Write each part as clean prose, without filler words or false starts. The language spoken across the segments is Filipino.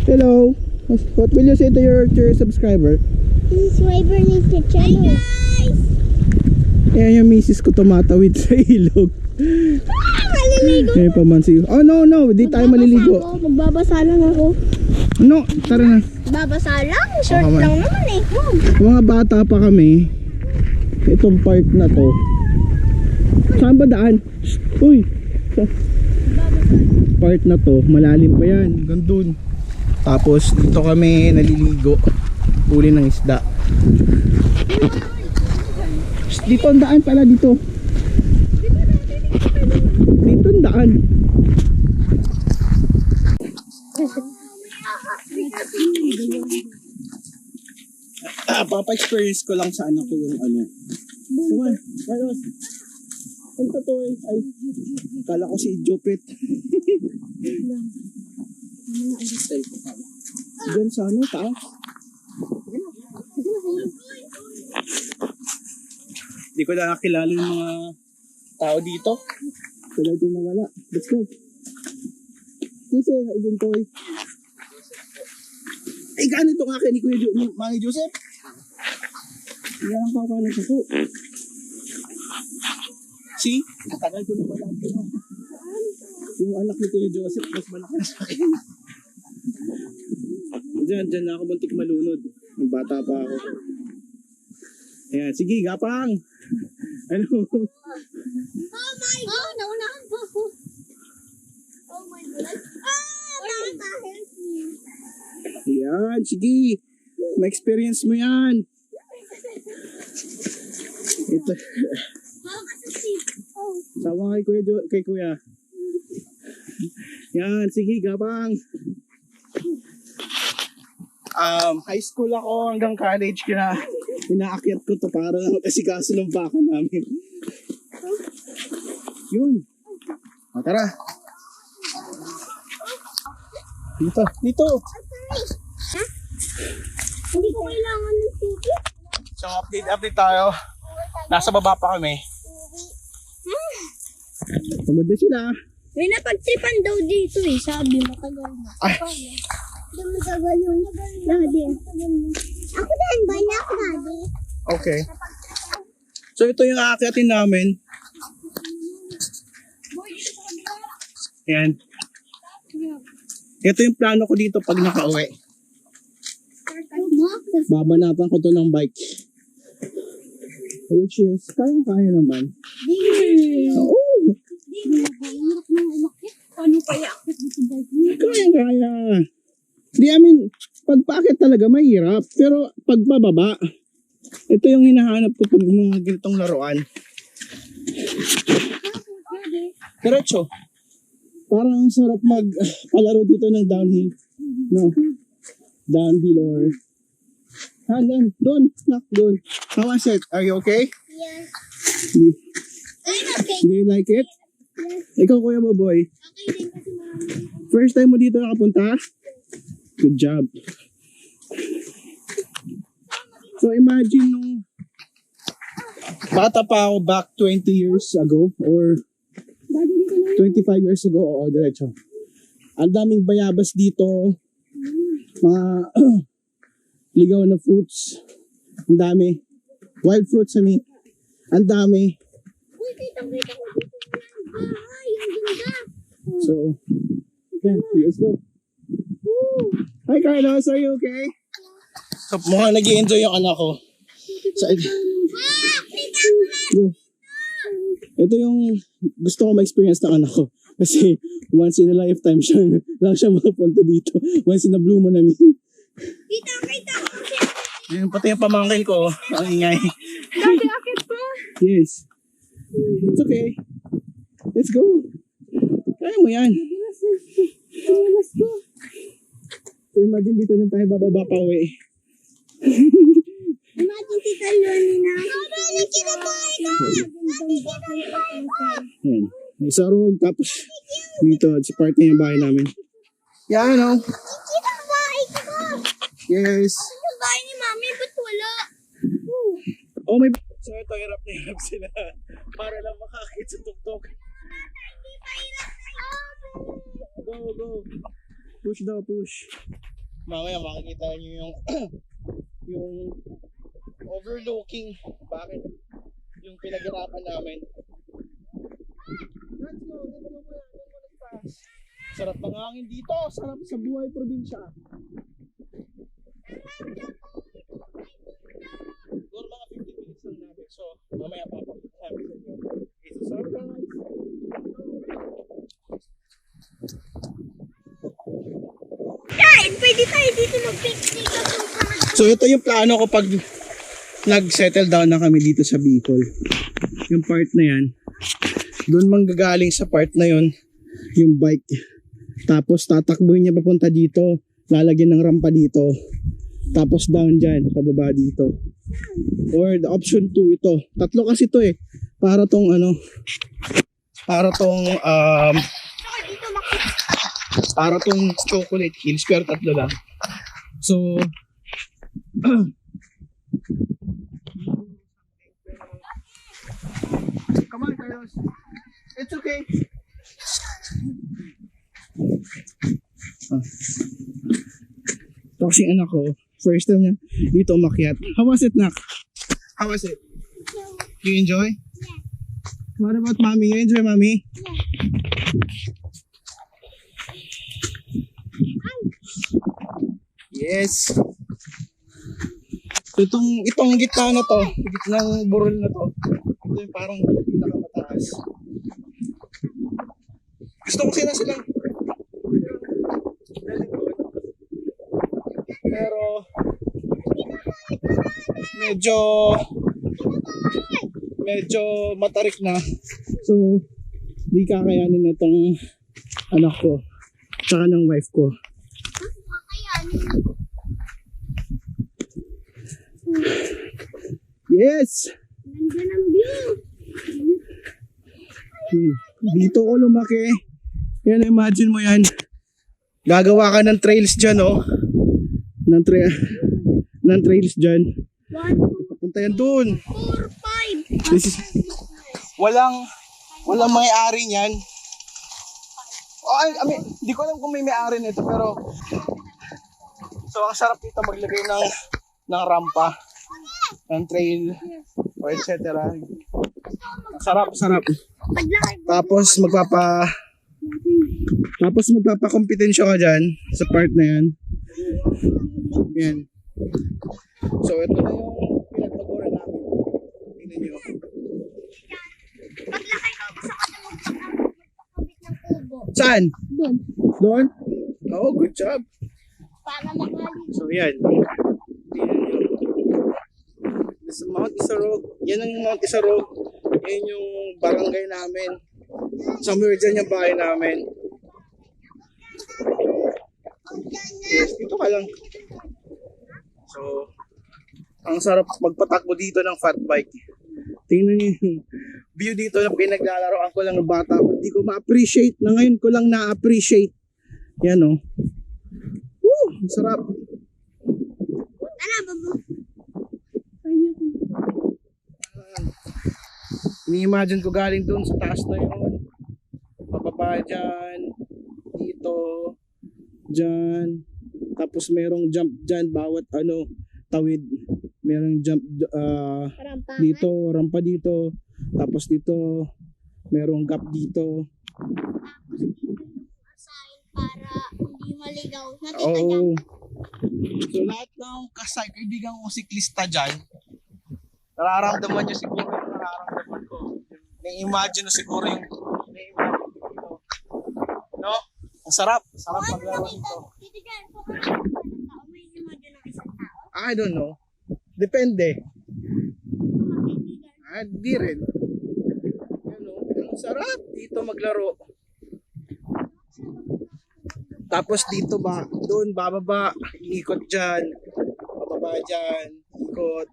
Hello. What will you say to your subscriber? Subscriber ni sa channel. Hi guys! Ayan yung misis ko tumatawid sa ilog. Maliligo. May pamansin. Oh no, di tayo maliligo. Magbabasa lang ako. No, tara na. Babasa lang? Short Okay, lang naman eh. Mga bata pa kami. Itong part na to. Saan ba daan? Uy. Part na to, malalim pa yan. Hanggang dun. Tapos dito kami naliligo. Huli ng isda. Dito ang daan pala dito. Dito ang daan. Papa-experience ko lang sa anak ko yung ano. Come on, Carlos. Ang totoo eh. Ay, kala ko si Jopet. Diyan sa ano, taas. Hindi ko na nakilala yung mga tao dito. Kailan din nawala. Let's go. Kasi, ayun ko eh. Ay, ganito nga kay ni Kuya Manny Joseph. Hindi lang pakapalan sa po. See? Tagal ko na malaki mo. Yung anak ni Kuya Joseph, mas malaki na sa akin. Diyan na ako muntik malunod. Nung bata pa ako. Ayan, sige, gapang. Ano? Oh my God! Naunahan po ako. Oh my God. Bakit? Ayan, sige. Ma-experience mo yan. Ito. Sama kay Kuya. Yan, sige, gapang. High school ako hanggang college inaakyat ko to para kasi kaso ng baka namin. Yun. O, tara. Dito. Hindi ko kailangan ng tubig. So, update tayo. Nasa baba pa kami. Pagod na sila. May napagtripan daw dito eh. Sabi, matagal na. Ay. Matagal yung daddy. Ako din ba na ako daddy? Okay. So, ito yung aakyatin namin. Ayan. Ito yung plano ko dito pag nakauwi. Babanatan ko to ng bike. Which is, kaya naman. Oo. Paano kaya ako dito ba? Kaya. Pag paakyat talaga mahirap. Pero pag bababa, ito yung hinahanap ko pag mga ganitong laruan. Diretso. Parang sarap palaro dito ng downhill. No. Downhill or... Doon. How was it? Are you okay? Yes. Do you like it? Yes. Ikaw, Kuya Boboy. Okay din kasi marami. First time mo dito nakapunta? Good job. So imagine nung bata pa ako back 20 years ago or 25 years ago. Oo, diretso. Ang daming bayabas dito. Mga ligaw na fruits. Ang dami. Wild fruits, I mean. Ang dami. Uy, kitang-kita ko dito yung bahay. Ang ganda. So, yeah, let's go. Hi Carlos, are you okay? So, mukhang nag-i-enjoy yung anak ko. So, go. Ito yung gusto ko ma-experience ng anak ko. Kasi once in a lifetime lang siya makapunta dito. Once in a blue moon, I mean. Kita ko. Yun, pati yung pamangkin ko, ang ingay. Dati akit pa. Yes. It's okay. Let's go. Kaya mo yan. Let's go. So imagine dito na tayo bababa pa uwi. Imagine si Taloni na. Nagkinabahay ka! Nagkinabahay ka! Yan. May sarog, tapos dito, sa part na yung bahay namin. Yan, no? Nagkinabahay ka! Yes. Yung bahay ni Mami, ba't wala? Oh, may... So ito, hirap na hirap sila. Para lang makakit sa tuktok. Hindi pa hirap na. Go. Push daw, push. Mamaya makikita nyo yung yung overlooking. Bakit? Yung pinaghirapan namin. Let's go. Dito mo yan. Sarap ng hangin dito. Sarap sa buhay probinsya. Siguro mga 50 minutes lang natin. So, mamaya papakita namin sa inyo. It's a surprise. Kain, pwede tayo dito mag-picnic. So, ito yung plano ko pag nag-settle down na kami dito sa Bicol. Yung part na yan. Doon manggagaling sa part na yon yung bike. Tapos tatakbuhin niya papunta dito. Lalagyan ng rampa dito. Tapos down dyan, pababa dito. Or the option 2 ito. Tatlo kasi ito eh. Para tong para tong chocolate hills, pero tatlo lang. So come on, Carlos. It's okay. Ito kasing anak ko, first time niya dito umakyat. How was it, Nak? How was it? You enjoy? Yeah. What about mommy? You enjoy, mommy? Yeah. Yes. Itong gitna na to, gitnang burol na to, ito yung parang pinakamataas. Gusto ko silang pero medyo matarik na. So, di kakayanin itong anak ko tsaka ng wife ko. Yes! Nandiyan ang view. Dito ko lumaki. Yan, imagine mo yan. Gagawa ka ng trails dyan, oh. Ng trails dyan. 1, 2, Papunta yan dun. 4, 5. This is, walang may-ari niyan. Oh, I mean, di ko alam kung may may-ari nito, pero so ang sarap dito maglagay ng rampa, ng trail, or etc. Sarap. Tapos magpapakompetensya ka dyan sa part na yan. Yan. So ito na yung pinagpaguran namin. Tingnan nyo. Paglaki ko, gusto ko na magpakabit ng kubo. Saan? Doon. Doon? Oh, good job. Para makalit. So yan. Tingnan nyo. This is Mount Isarog. Yan ang Mount Isarog. Yan yung barangay namin. Somewhere dyan yung bahay namin. Yes, dito ka lang. So, ang sarap magpatakbo dito ng fat bike. Tingnan niyo yung view dito na pinaglalaroan ko lang ng bata. Hindi ko ma-appreciate na ngayon ko lang na-appreciate. Yan o. Woo! Ang sarap. Ano, babo? Ini-imagine ko galing doon sa taas na yun. Pababa dyan. Dito. Dyan. Tapos merong jump dyan. Bawat tawid. Merong jump dito. Rampa dito. Tapos dito. Merong gap dito. Para hindi maligaw. Oo. So lahat ng kaibigan ko siklista dyan, nararamdaman nyo siguro yung nararamdaman ko. Nai-imagine nyo siguro yung no? Ang sarap. Sarap maglaro dito. Dito dyan, kung ano ng tao, may imagine ng isang tao. I don't know. Depende. Di rin. Ang sarap dito maglaro. Tapos dito doon bababa, ikot dyan, bababa dyan, ikot,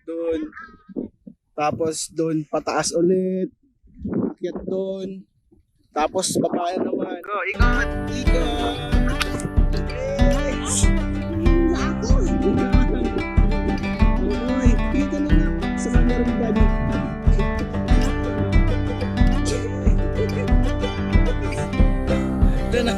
doon. Tapos doon pataas ulit, akyat doon. Tapos baba naman. Go, ikot! Yes! Uy, dito na lang sa camera ni Daddy. Doon na.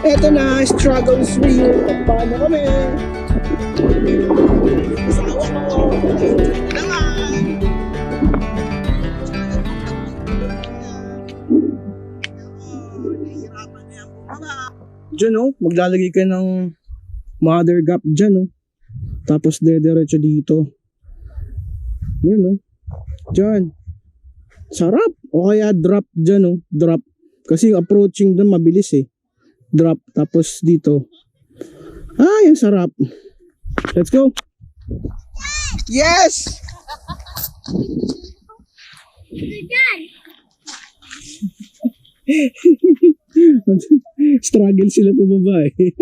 Eto na, struggles real. Paano kami? Asawa ko. Naman. Diyan oh, maglalagay ka ng mother gap dyan oh. Tapos diretso dito. Yun oh. Dyan. Sarap. O kaya drop dyan oh. Drop. Kasi yung approaching doon mabilis eh. Drop. Tapos dito. Ay, ang sarap. Let's go. Yes! Diyan. Struggle sila pababa eh.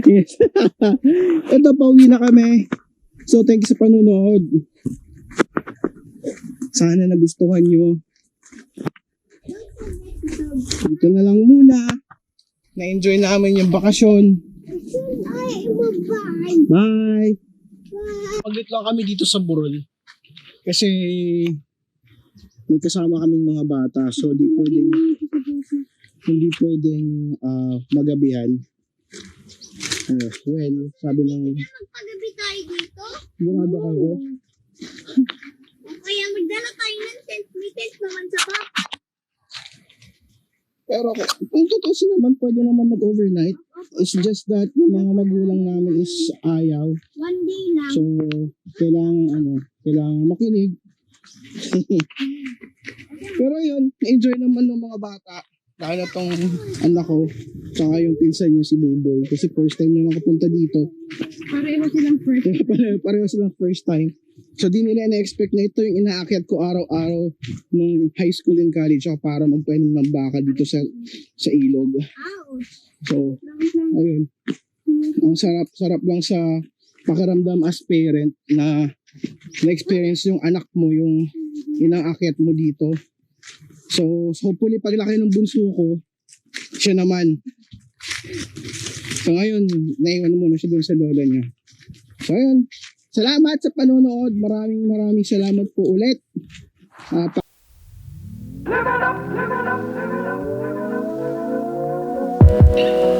Yes. Ito, pauwi na kami. So, thank you sa panunood. Sana nagustuhan nyo. Ito na lang muna. Na-enjoy namin yung bakasyon. Ay, bye-bye. Bye! Bye. Paglit lang kami dito sa Burol. Kasi may kasama kaming mga bata. So, hindi pwedeng magabihan. Well, sabi ng Magpagabi tayo dito. sigurado kayo. O kaya magdala tayo ng tent. May tent naman sa baka. Pero kung tutusin naman, pwede naman mag-overnight. It's just that yung mga magulang namin is ayaw. One day lang. So, kailangan makinig. Pero yun, na-enjoy naman ng mga bata. Lalo tong anak ko, saka yung pinsan niya si Buboy. Kasi first time na nakapunta dito. Pareho silang first. Pareho silang first time. So di nila na-expect na ito yung inaakyat ko araw-araw nung high school and college ako para magpainom ng baka dito sa ilog. Ouch. So, ayun. Ang sarap lang sa pakiramdam as parent na na-experience yung anak mo, yung inaakyat mo dito. So hopefully paglaki ng bunso ko, siya naman. So ngayon, naiwan muna siya doon sa lola niya. So ayun, salamat sa panonood. Maraming salamat po ulit. Live it up, live it up, live it up, live it up.